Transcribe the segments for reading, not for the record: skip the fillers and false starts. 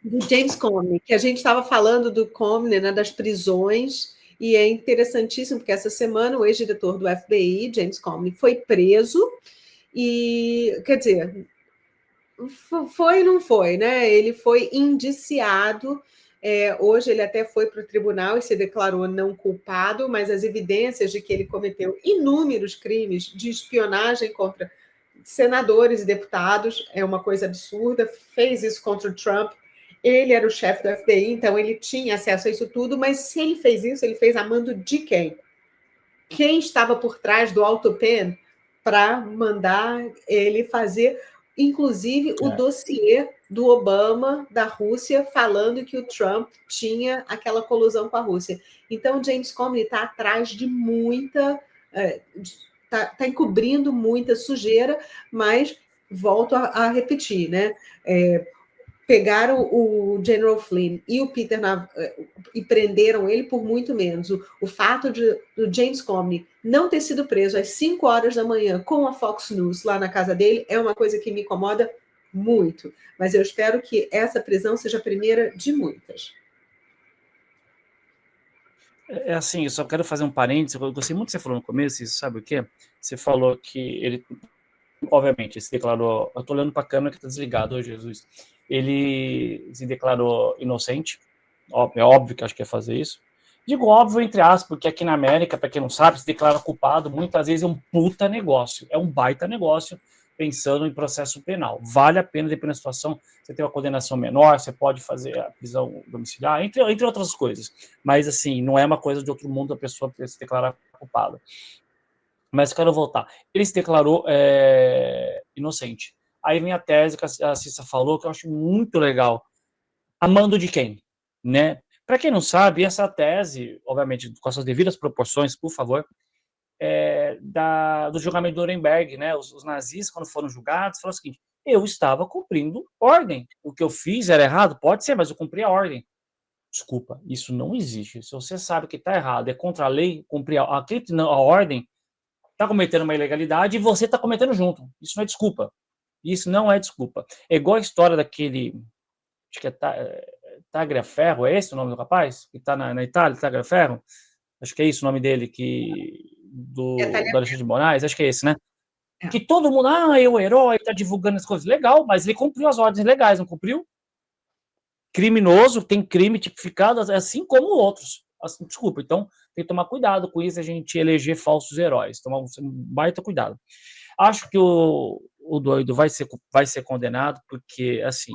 do James Comey, que a gente estava falando do Comey, né, das prisões, e é interessantíssimo, porque essa semana o ex-diretor do FBI, James Comey, foi preso, e, quer dizer, foi e não foi, né? Ele foi indiciado. Hoje ele até foi para o tribunal e se declarou não culpado, mas as evidências de que ele cometeu inúmeros crimes de espionagem contra senadores e deputados é uma coisa absurda. Fez isso contra o Trump. Ele era o chefe do FBI, então ele tinha acesso a isso tudo, mas se ele fez isso, ele fez a mando de quem? Quem estava por trás do AutoPen para mandar ele fazer, inclusive, o dossiê do Obama, da Rússia, falando que o Trump tinha aquela colusão com a Rússia. Então, James Comey está atrás de muita... Está encobrindo muita sujeira, mas volto a repetir, né? Pegaram o General Flynn e o Peter e prenderam ele por muito menos. O fato do James Comey não ter sido preso às 5 horas da manhã com a Fox News lá na casa dele é uma coisa que me incomoda muito. Mas eu espero que essa prisão seja a primeira de muitas. Assim, eu só quero fazer um parênteses. Eu gostei muito do que você falou no começo, isso, sabe o quê? Você falou que ele, obviamente, se declarou... Eu tô olhando para a câmera que está desligada, Jesus. Ele se declarou inocente. É óbvio que acho que ia fazer isso. Digo óbvio, entre aspas, porque aqui na América, para quem não sabe, se declara culpado, muitas vezes é um puta negócio. É um baita negócio, pensando em processo penal. Vale a pena, dependendo da situação, você tem uma condenação menor, você pode fazer a prisão domiciliar, entre outras coisas. Mas, assim, não é uma coisa de outro mundo a pessoa se declarar culpada. Mas quero voltar. Ele se declarou inocente. Aí vem a tese que a Cissa falou, que eu acho muito legal. A mando de quem? Né? Para quem não sabe, essa tese, obviamente, com as suas devidas proporções, por favor, do julgamento de Nuremberg, né? Os nazistas, quando foram julgados, falaram o seguinte: eu estava cumprindo ordem. O que eu fiz era errado? Pode ser, mas eu cumpri a ordem. Desculpa, isso não existe. Se você sabe que está errado, é contra a lei, cumprir a ordem, está cometendo uma ilegalidade e você está cometendo junto. Isso não é desculpa. Isso não é desculpa. É igual a história daquele... Acho que é Tagliaferro, é esse o nome do rapaz? Que está na Itália, Tagliaferro? Acho que é isso o nome dele, do Alexandre de Moraes, acho que é esse, né? Que todo mundo, é o herói, está divulgando as coisas. Legal, mas ele cumpriu as ordens legais, não cumpriu? Criminoso, tem crime tipificado, assim como outros. Assim, desculpa, então tem que tomar cuidado com isso, a gente eleger falsos heróis. Tomar um baita cuidado. Acho que o doido vai ser condenado, porque, assim,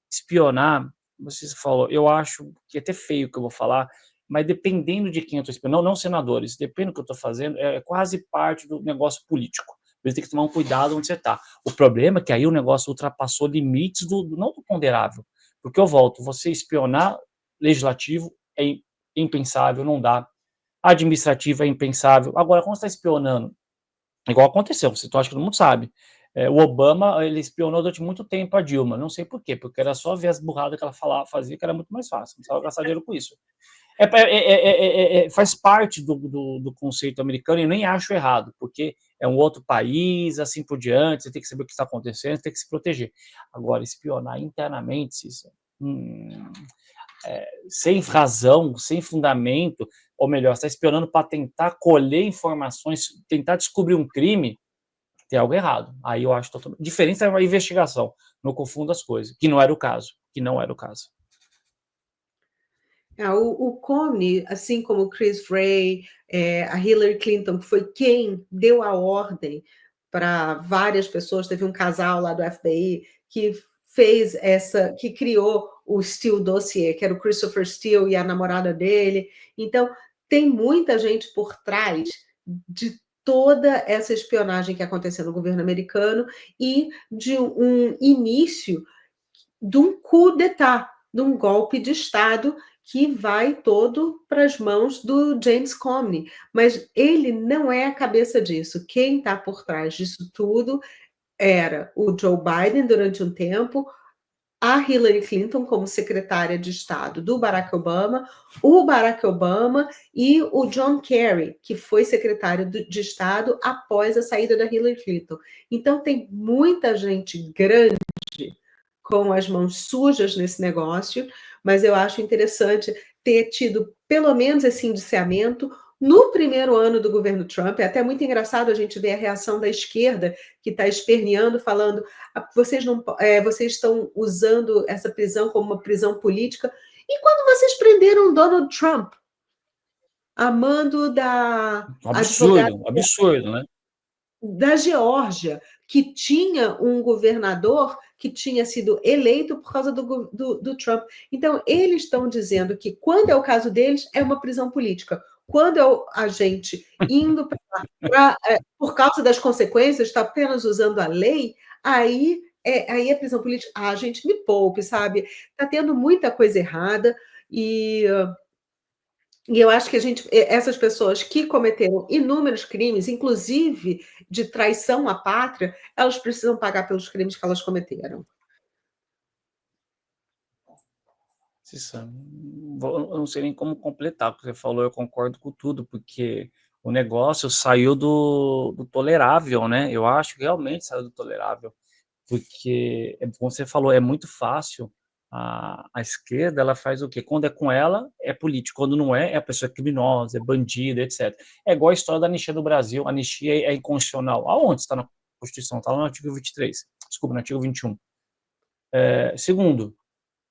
espionar, você falou, eu acho que é até feio o que eu vou falar, mas dependendo de quem eu estou espionando, não senadores, dependendo do que eu estou fazendo, é quase parte do negócio político. Você tem que tomar um cuidado onde você está. O problema é que aí o negócio ultrapassou limites não do ponderável. Porque eu volto, você espionar legislativo é impensável, não dá. Administrativo é impensável. Agora, quando você está espionando, igual aconteceu, você acha que todo mundo sabe. O Obama, ele espionou durante muito tempo a Dilma, não sei por quê, porque era só ver as burradas que ela fazia, que era muito mais fácil, não precisava gastar dinheiro com isso. Faz parte do conceito americano e eu nem acho errado, porque é um outro país, assim por diante, você tem que saber o que está acontecendo, você tem que se proteger. Agora, espionar internamente, sem razão, sem fundamento, ou melhor, você está espionando para tentar colher informações, tentar descobrir um crime, tem algo errado. Aí eu acho totalmente diferente da investigação, não confunda as coisas, que não era o caso. O Comey, assim como o Chris Wray, a Hillary Clinton, que foi quem deu a ordem para várias pessoas, teve um casal lá do FBI que que criou o Steele Dossier, que era o Christopher Steele e a namorada dele. Então, tem muita gente por trás de toda essa espionagem que aconteceu no governo americano e de um início de um coup d'etat, de um golpe de Estado que vai todo para as mãos do James Comey. Mas ele não é a cabeça disso. Quem está por trás disso tudo era o Joe Biden durante um tempo, a Hillary Clinton como secretária de Estado do Barack Obama, o Barack Obama e o John Kerry, que foi secretário de Estado após a saída da Hillary Clinton. Então, tem muita gente grande com as mãos sujas nesse negócio, mas eu acho interessante ter tido pelo menos esse indiciamento no primeiro ano do governo Trump. É até muito engraçado a gente ver a reação da esquerda, que está esperneando, falando: vocês estão usando essa prisão como uma prisão política. E quando vocês prenderam Donald Trump, a mando da advogada Absurdo, né? da Geórgia, que tinha um governador que tinha sido eleito por causa do Trump. Então, eles estão dizendo que, quando é o caso deles, é uma prisão política. Quando é a gente indo por causa das consequências, está apenas usando a lei, aí é prisão política. Ah, gente, me poupe, sabe? Está tendo muita coisa errada e eu acho que essas pessoas que cometeram inúmeros crimes, inclusive de traição à pátria, elas precisam pagar pelos crimes que elas cometeram. Eu não sei nem como completar o que você falou, eu concordo com tudo, porque o negócio saiu do tolerável, né? Eu acho que realmente saiu do tolerável, porque, como você falou, é muito fácil. A esquerda, ela faz o quê? Quando é com ela, é político. Quando não é, é a pessoa criminosa, é bandida, etc. É igual a história da anistia do Brasil. A anistia é inconstitucional. Aonde está na Constituição? Está lá no artigo 23. Desculpa, no artigo 21. Segundo,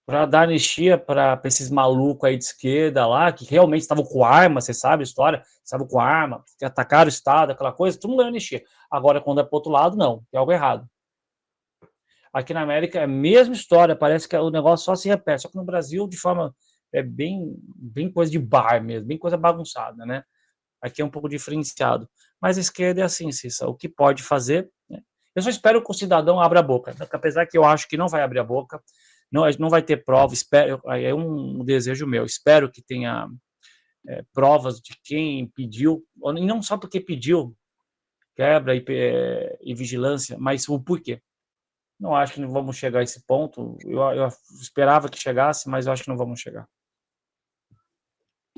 para dar anistia para esses malucos aí de esquerda lá, que realmente estavam com arma, você sabe a história? Estavam com arma, que atacaram o Estado, aquela coisa, todo mundo ganhou anistia. Agora, quando é para o outro lado, não, tem algo errado. Aqui na América é a mesma história, parece que o negócio só se repete, só que no Brasil, de forma bem coisa de bar mesmo, bem coisa bagunçada, né? Aqui é um pouco diferenciado. Mas a esquerda é assim, Cissa, o que pode fazer, né? Eu só espero que o cidadão abra a boca, né? Apesar que eu acho que não vai abrir a boca, não vai ter prova, é um desejo meu, espero que tenha provas de quem pediu, e não só porque pediu quebra e vigilância, mas o porquê. Não acho que não vamos chegar a esse ponto. Eu esperava que chegasse, mas eu acho que não vamos chegar.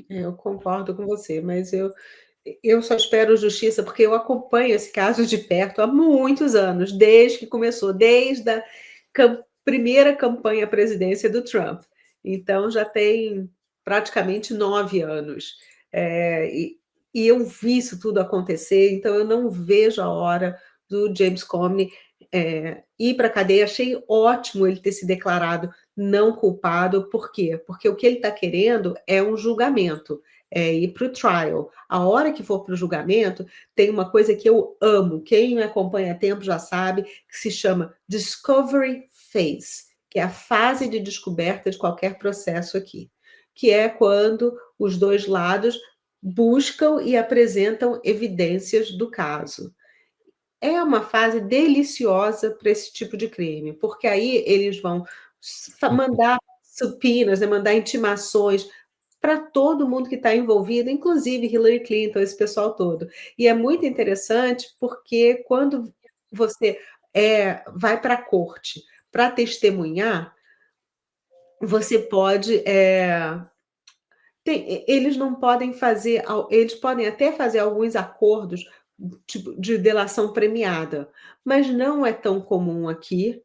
Eu concordo com você, mas eu só espero justiça, porque eu acompanho esse caso de perto há muitos anos, desde que começou, desde a primeira campanha à presidência do Trump. Então, já tem praticamente 9 anos. E eu vi isso tudo acontecer, então eu não vejo a hora do James Comey ir para a cadeia. Achei ótimo ele ter se declarado não culpado. Por quê? Porque o que ele está querendo é um julgamento, é ir para o trial. A hora que for para o julgamento, tem uma coisa que eu amo, quem me acompanha há tempo já sabe, que se chama Discovery Phase, que é a fase de descoberta de qualquer processo aqui, que é quando os dois lados buscam e apresentam evidências do caso. É uma fase deliciosa para esse tipo de crime, porque aí eles vão mandar supinas, né, mandar intimações para todo mundo que está envolvido, inclusive Hillary Clinton, esse pessoal todo. E é muito interessante porque, quando você vai para a corte para testemunhar, você pode. Eles não podem fazer, eles podem até fazer alguns acordos tipo de delação premiada, mas não é tão comum aqui.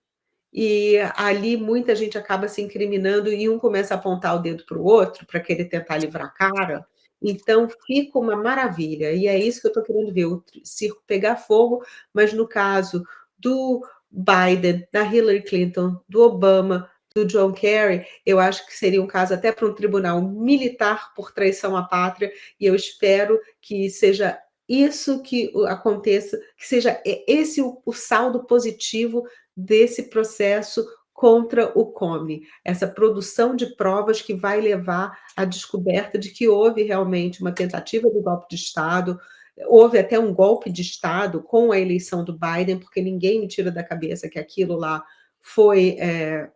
E ali muita gente acaba se incriminando e um começa a apontar o dedo para o outro para querer tentar livrar a cara. Então fica uma maravilha. E é isso que eu estou querendo ver, o circo pegar fogo, mas no caso do Biden, da Hillary Clinton, do Obama, do John Kerry, eu acho que seria um caso até para um tribunal militar por traição à pátria, e eu espero que seja isso que aconteça, que seja esse o saldo positivo desse processo contra o Comey, essa produção de provas que vai levar à descoberta de que houve realmente uma tentativa de golpe de Estado, houve até um golpe de Estado com a eleição do Biden, porque ninguém me tira da cabeça que aquilo lá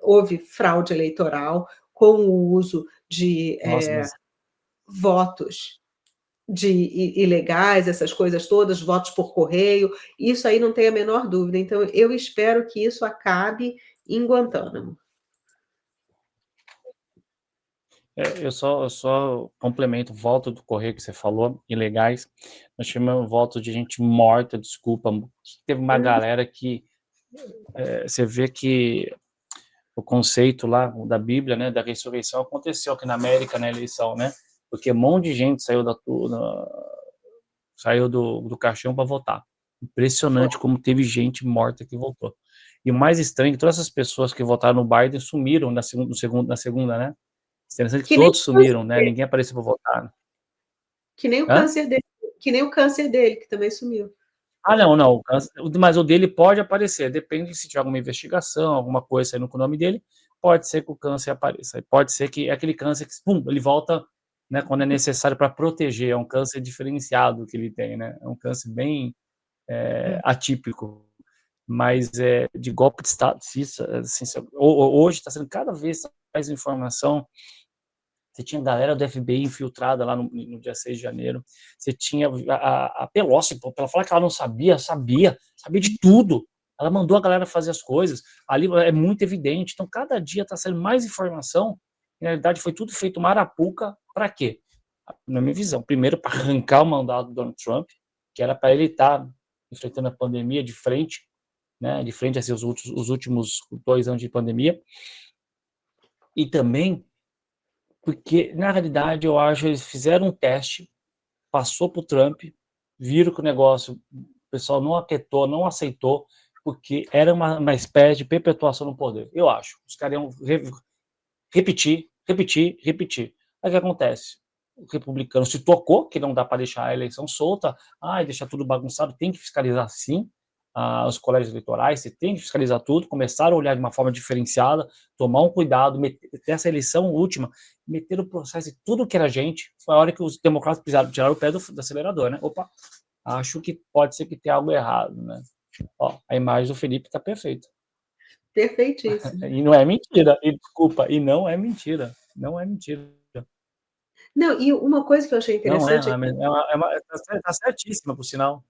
houve fraude eleitoral com o uso de votos ilegais, essas coisas todas, votos por correio, isso aí não tem a menor dúvida. Então, eu espero que isso acabe em Guantánamo. Eu só complemento, voto do correio que você falou, ilegais. Nós tivemos voto de gente morta, desculpa. Teve uma galera que você vê que o conceito lá da Bíblia, né, da ressurreição, aconteceu aqui na América na eleição, né? Porque um monte de gente saiu do caixão para votar. Impressionante como teve gente morta que votou. E o mais estranho é que todas essas pessoas que votaram no Biden sumiram na segunda, né? Interessante que Que nem todos o câncer sumiram, né? dele, Ninguém apareceu para votar. que nem o Hã? câncer dele, que nem o câncer dele, que também sumiu. Ah, não, não. Mas o dele pode aparecer. Depende se tiver alguma investigação, alguma coisa saindo com o nome dele. Pode ser que o câncer apareça. Pode ser que é aquele câncer que, pum, ele volta, né, quando é necessário para proteger. É um câncer diferenciado que ele tem, né? É um câncer bem atípico. Mas de golpe de Estado, assim, hoje está sendo cada vez mais informação. Você tinha galera do FBI infiltrada lá no dia 6 de janeiro. Você tinha a Pelosi, pô, ela falar que ela não sabia de tudo. Ela mandou a galera fazer as coisas. Ali é muito evidente. Então, cada dia está saindo mais informação. Na realidade, foi tudo feito marapuca. Para quê? Na minha visão, primeiro, para arrancar o mandato do Donald Trump, que era para ele estar enfrentando a pandemia de frente, né? De frente a seus os últimos 2 anos de pandemia. E também porque, na realidade, eu acho que eles fizeram um teste, passou para o Trump, viram que o negócio, o pessoal não aquietou, não aceitou, porque era uma espécie de perpetuação no poder. Eu acho. Os caras iam repetir. Aí o que acontece? O republicano se tocou, que não dá para deixar a eleição solta, deixar tudo bagunçado, tem que fiscalizar sim os colégios eleitorais, você tem que fiscalizar tudo, começar a olhar de uma forma diferenciada, tomar um cuidado, ter essa eleição última, meter o processo de tudo que era gente, foi a hora que os democratas precisaram tirar o pé do acelerador, né? Opa, acho que pode ser que tenha algo errado, né? Ó, a imagem do Felipe está perfeita. Perfeitíssimo. E não é mentira, e desculpa, e não é mentira, não é mentira. Não, e uma coisa que eu achei Não é, interessante é que tá certíssima, por sinal.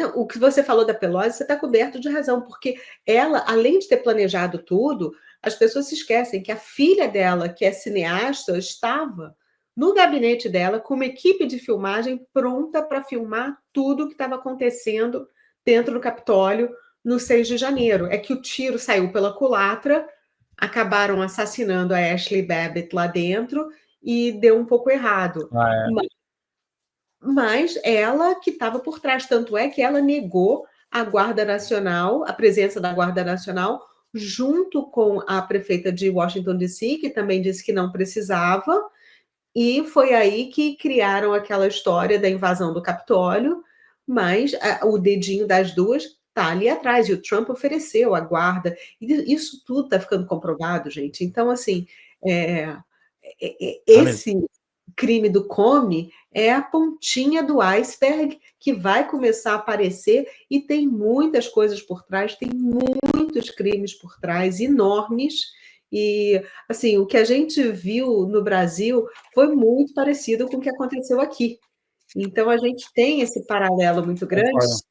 não, o que você falou da Pelosi, você está coberto de razão, porque ela, além de ter planejado tudo, as pessoas se esquecem que a filha dela, que é cineasta, estava no gabinete dela com uma equipe de filmagem pronta para filmar tudo o que estava acontecendo dentro do Capitólio no 6 de janeiro. É que o tiro saiu pela culatra, acabaram assassinando a Ashley Babbitt lá dentro e deu um pouco errado. Mas ela que estava por trás, tanto é que ela negou a Guarda Nacional, a presença da Guarda Nacional, junto com a prefeita de Washington, D.C., que também disse que não precisava, e foi aí que criaram aquela história da invasão do Capitólio, mas o dedinho das duas está ali atrás, e o Trump ofereceu a guarda, e isso tudo está ficando comprovado, gente. Então, assim, esse crime do Comey é a pontinha do iceberg que vai começar a aparecer e tem muitas coisas por trás, tem muitos crimes por trás, enormes. E, assim, o que a gente viu no Brasil foi muito parecido com o que aconteceu aqui. Então, a gente tem esse paralelo muito grande. Concordo.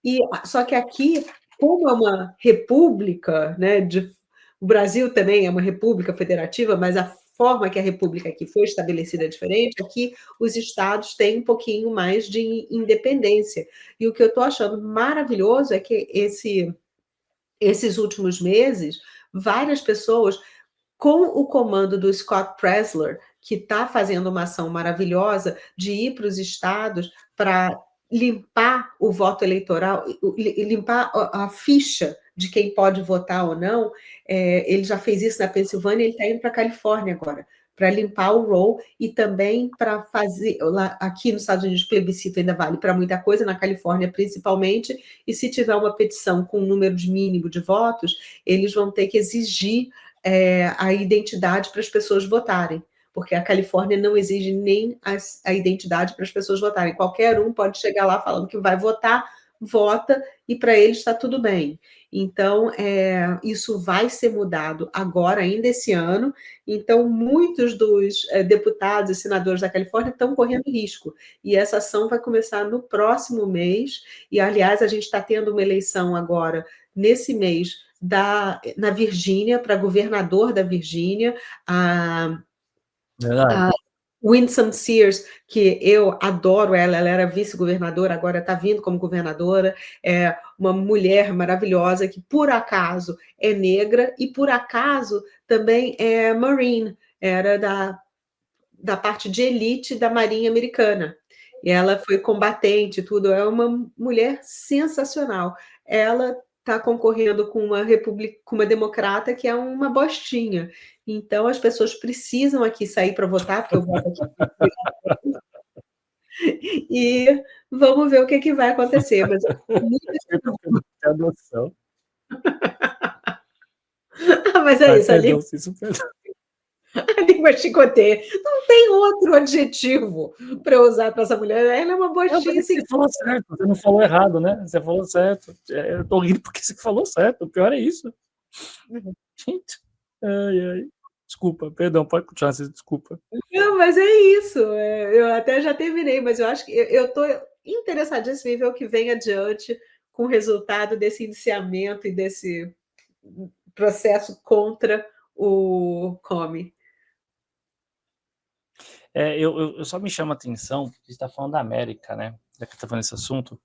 E, só que aqui, como é uma república, né, o Brasil também é uma república federativa, mas a forma que a república aqui foi estabelecida é diferente. Aqui os estados têm um pouquinho mais de independência. E o que eu estou achando maravilhoso é que esses últimos meses, várias pessoas, com o comando do Scott Presler, que está fazendo uma ação maravilhosa de ir para os estados para limpar o voto eleitoral, limpar a ficha de quem pode votar ou não. Ele já fez isso na Pensilvânia, ele está indo para a Califórnia agora, para limpar o roll e também para fazer, lá, aqui nos Estados Unidos, plebiscito ainda vale para muita coisa, na Califórnia principalmente, e se tiver uma petição com um número mínimo de votos, eles vão ter que exigir a identidade para as pessoas votarem, porque a Califórnia não exige nem a identidade para as pessoas votarem. Qualquer um pode chegar lá falando que vai votar, vota, e para eles está tudo bem. Então, isso vai ser mudado agora, ainda esse ano. Então, muitos dos deputados e senadores da Califórnia estão correndo risco. E essa ação vai começar no próximo mês. E, aliás, a gente está tendo uma eleição agora, nesse mês, na Virgínia, para governador da Virgínia. Verdade. Winsome Sears, que eu adoro ela era vice-governadora, agora está vindo como governadora, é uma mulher maravilhosa que, por acaso, é negra e, por acaso, também é Marine, era da parte de elite da Marinha Americana. E ela foi combatente, tudo. É uma mulher sensacional. Ela está concorrendo com com uma democrata que é uma bostinha. Então, as pessoas precisam aqui sair para votar, porque eu voto aqui. E vamos ver o que vai acontecer. Mas a noção. Mas é isso, a língua chicoteia. Não tem outro adjetivo para usar para essa mulher. Ela é uma bostinha. Você falou certo, você não falou errado, né? Você falou certo. Eu tô rindo porque você falou certo. O pior é isso. Gente, ai. Desculpa, perdão, pode continuar, desculpa. Não, mas é isso. Eu até já terminei, mas eu acho que eu estou interessadíssima em ver o que vem adiante com o resultado desse indiciamento e desse processo contra o Comey. Eu só me chama a atenção, porque você está falando da América, né? Já que está falando desse assunto,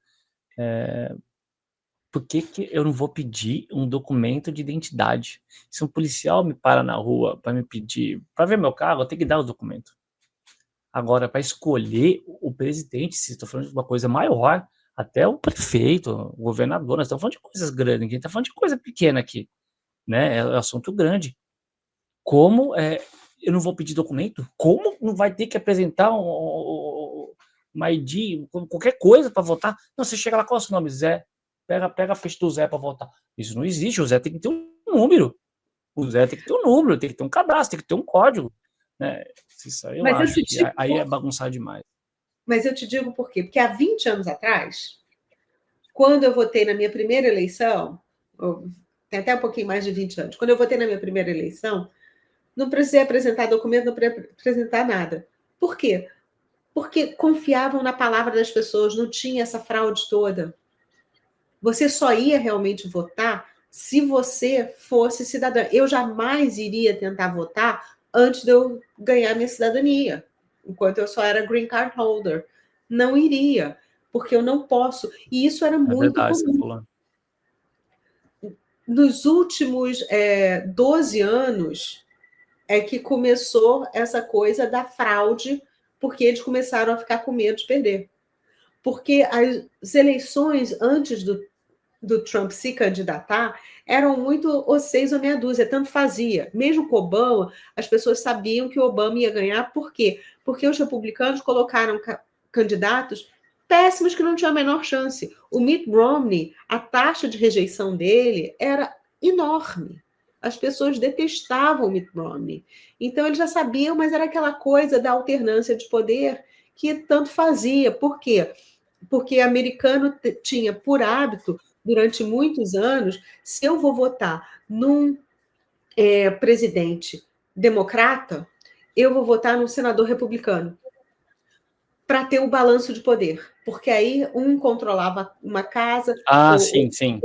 por que eu não vou pedir um documento de identidade? Se um policial me para na rua para me pedir, para ver meu carro, eu tenho que dar o documento. Agora, para escolher o presidente, se estou falando de uma coisa maior, até o prefeito, o governador, nós estamos falando de coisas grandes, a gente está falando de coisa pequena aqui, né? É um assunto grande. Como eu não vou pedir documento? Como não vai ter que apresentar uma ID, qualquer coisa para votar? Não, você chega lá, qual é o seu nome? Zé. Pega a ficha do Zé para votar. Isso não existe, o Zé tem que ter um número. O Zé tem que ter um número, tem que ter um cadastro, tem que ter um código. Né? Isso aí eu acho que aí é bagunçar demais. Mas eu te digo por quê? Porque há 20 anos atrás, quando eu votei na minha primeira eleição, tem até um pouquinho mais de 20 anos, quando eu votei na minha primeira eleição, não precisei apresentar documento, não precisei apresentar nada. Por quê? Porque confiavam na palavra das pessoas, não tinha essa fraude toda. Você só ia realmente votar se você fosse cidadã. Eu jamais iria tentar votar antes de eu ganhar minha cidadania, enquanto eu só era green card holder. Não iria, porque eu não posso. E isso era muito comum. Nos últimos 12 anos é que começou essa coisa da fraude, porque eles começaram a ficar com medo de perder. Porque as eleições antes do Trump se candidatar eram muito ou 6 ou meia dúzia, tanto fazia. Mesmo com Obama, as pessoas sabiam que o Obama ia ganhar. Por quê? Porque os republicanos colocaram candidatos péssimos que não tinham a menor chance. O Mitt Romney, a taxa de rejeição dele era enorme. As pessoas detestavam o Mitt Romney. Então, eles já sabiam, mas era aquela coisa da alternância de poder que tanto fazia. Por quê? Porque americano tinha por hábito, durante muitos anos, se eu vou votar num presidente democrata, eu vou votar num senador republicano, para ter o balanço de poder. Porque aí um controlava uma casa. Sim.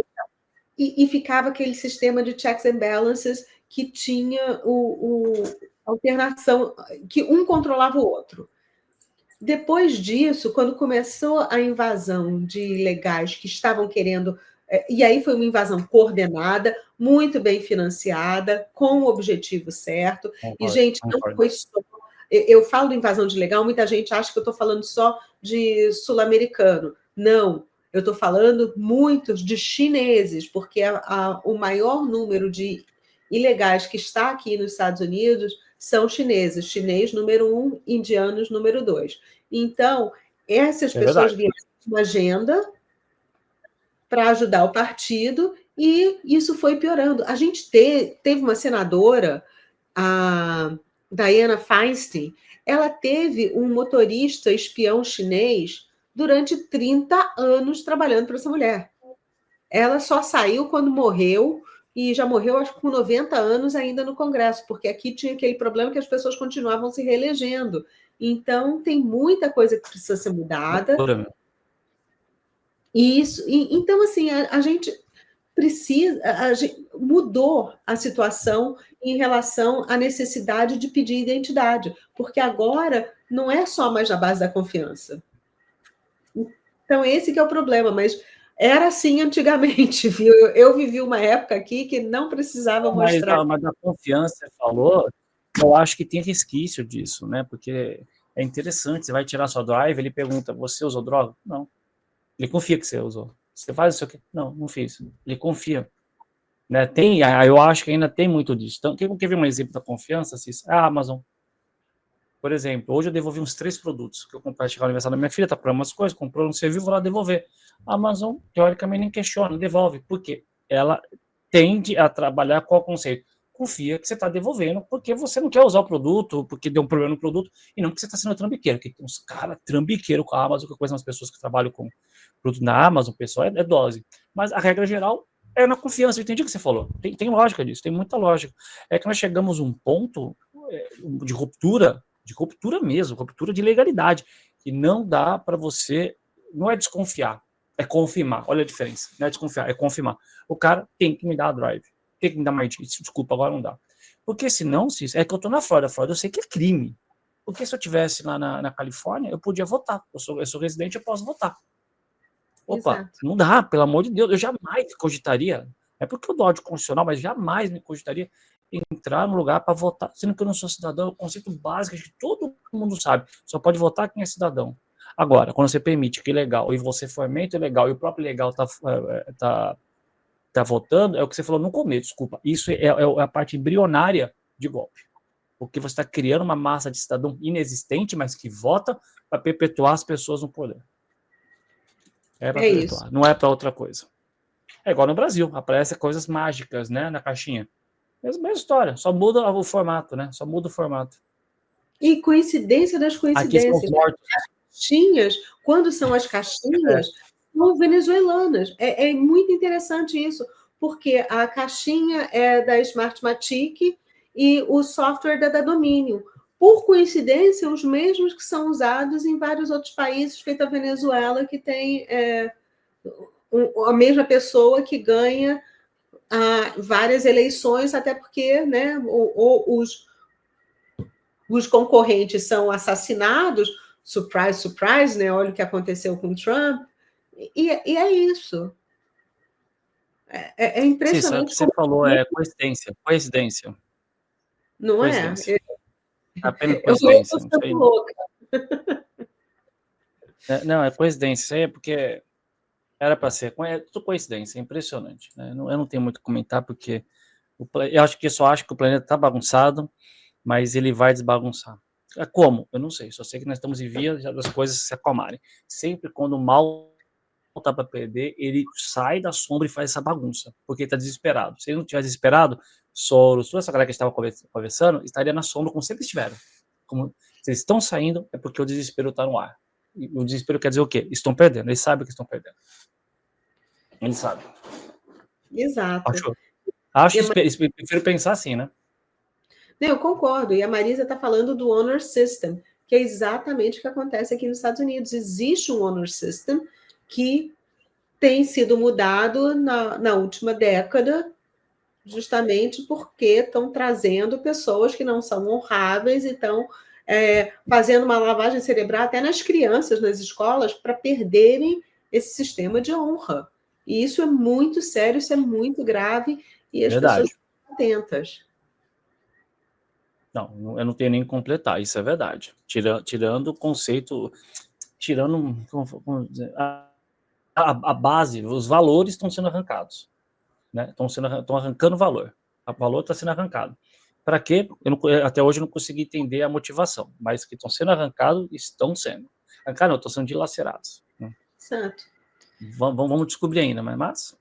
E ficava aquele sistema de checks and balances que tinha a alternação, que um controlava o outro. Depois disso, quando começou a invasão de ilegais que estavam querendo, e aí foi uma invasão coordenada, muito bem financiada, com o objetivo certo, e, gente, não foi só... Eu falo de invasão de ilegal, muita gente acha que eu estou falando só de sul-americano. Não, eu estou falando muitos de chineses, porque o maior número de ilegais que está aqui nos Estados Unidos são chineses. Chinês número 1, indianos número 2. Então, essas pessoas vieram com uma agenda para ajudar o partido e isso foi piorando. A gente teve uma senadora, a Dianne Feinstein, ela teve um motorista espião chinês durante 30 anos trabalhando para essa mulher. Ela só saiu quando morreu, e já morreu, acho que com 90 anos ainda no Congresso, porque aqui tinha aquele problema que as pessoas continuavam se reelegendo. Então, tem muita coisa que precisa ser mudada. Então, assim, a gente precisa... mudou a situação em relação à necessidade de pedir identidade, porque agora não é só mais na base da confiança. Então, esse que é o problema, mas era assim antigamente, viu? Eu vivi uma época aqui que não precisava mostrar. Mas a confiança, você falou, eu acho que tem resquício disso, né? Porque é interessante, você vai tirar sua drive, ele pergunta, você usou droga? Não. Ele confia que você usou. Você faz isso aqui? Não, não fiz. Ele confia. Né? Eu acho que ainda tem muito disso. Então, quer ver um exemplo da confiança? A Amazon. Por exemplo, hoje eu devolvi uns 3 produtos que eu comprei chegar no aniversário da minha filha, tá comprando umas coisas, comprou, não serviu, vou lá devolver. A Amazon, teoricamente, nem questiona, devolve. Por quê? Ela tende a trabalhar qual conceito? Confia que você está devolvendo porque você não quer usar o produto, porque deu um problema no produto, e não porque você está sendo trambiqueiro, porque tem uns caras trambiqueiros com a Amazon, que eu conheço umas pessoas que trabalham com produto na Amazon, pessoal, é dose. Mas a regra geral é na confiança, eu entendi o que você falou. Tem lógica disso, tem muita lógica. É que nós chegamos a um ponto de ruptura mesmo, ruptura de legalidade, que não dá para você, não é desconfiar, é confirmar. Olha a diferença, não é desconfiar, é confirmar. O cara tem que me dar a drive, tem que me dar mais desculpa, agora não dá. Porque senão, é que eu tô na Flórida, eu sei que é crime. Porque se eu tivesse lá na Califórnia, eu podia votar. Eu sou residente, eu posso votar. Opa, exato. Não dá, pelo amor de Deus, eu jamais cogitaria, é porque eu dou ódio constitucional, mas jamais me cogitaria entrar no lugar para votar, sendo que eu não sou cidadão, é um conceito básico que todo mundo sabe, só pode votar quem é cidadão. Agora, quando você permite que ilegal, e você fomenta ilegal, e o próprio ilegal tá votando, é o que você falou no começo, desculpa, isso é a parte embrionária de golpe, porque você está criando uma massa de cidadão inexistente, mas que vota para perpetuar as pessoas no poder. É para perpetuar, isso. Não é para outra coisa. É igual no Brasil, aparecem coisas mágicas, né, na caixinha. Mesma história, só muda o formato, né? Só muda o formato. E coincidência das coincidências. Aqui são mortos. As caixinhas, quando são as caixinhas, são venezuelanas. É muito interessante isso, porque a caixinha é da Smartmatic e o software da Domínio. Por coincidência, os mesmos que são usados em vários outros países, feito a Venezuela, que tem a mesma pessoa que ganha várias eleições, até porque, né, os concorrentes são assassinados, surprise, surprise, né? Olha o que aconteceu com Trump, e é isso. É impressionante. Sim, você falou, é coincidência. Não coincidência. É? Apenas coincidência. Eu tô louca. Não, é coincidência, isso aí é porque era para ser, é tudo coincidência, é impressionante. Né? Eu não tenho muito a comentar, porque eu acho que o planeta está bagunçado, mas ele vai desbagunçar. Como? Eu não sei, só sei que nós estamos em vias das coisas se acalmarem. Sempre quando o mal está para perder, ele sai da sombra e faz essa bagunça, porque ele está desesperado. Se ele não tivesse desesperado, Soros, toda essa galera que estava conversando, estaria na sombra como sempre estiveram. Como, se eles estão saindo, é porque o desespero está no ar. E o desespero quer dizer o quê? Estão perdendo, eles sabem que estão perdendo. Eles sabem. Exato. Prefiro pensar assim, né? Não, eu concordo. E a Marisa está falando do honor system, que é exatamente o que acontece aqui nos Estados Unidos. Existe um honor system que tem sido mudado na última década, justamente porque estão trazendo pessoas que não são honráveis e estão fazendo uma lavagem cerebral até nas crianças, nas escolas, para perderem esse sistema de honra. E isso é muito sério, isso é muito grave, e as pessoas estão atentas. Não, eu não tenho nem que completar, isso é verdade. Tirando o conceito, tirando a base, os valores estão sendo arrancados. Né? Estão arrancando valor. O valor está sendo arrancado. Para quê? Até hoje eu não consegui entender a motivação, mas que estão sendo arrancados, estão sendo. Arrancados não, estão sendo dilacerados. Né? Certo. Vamos descobrir ainda, mas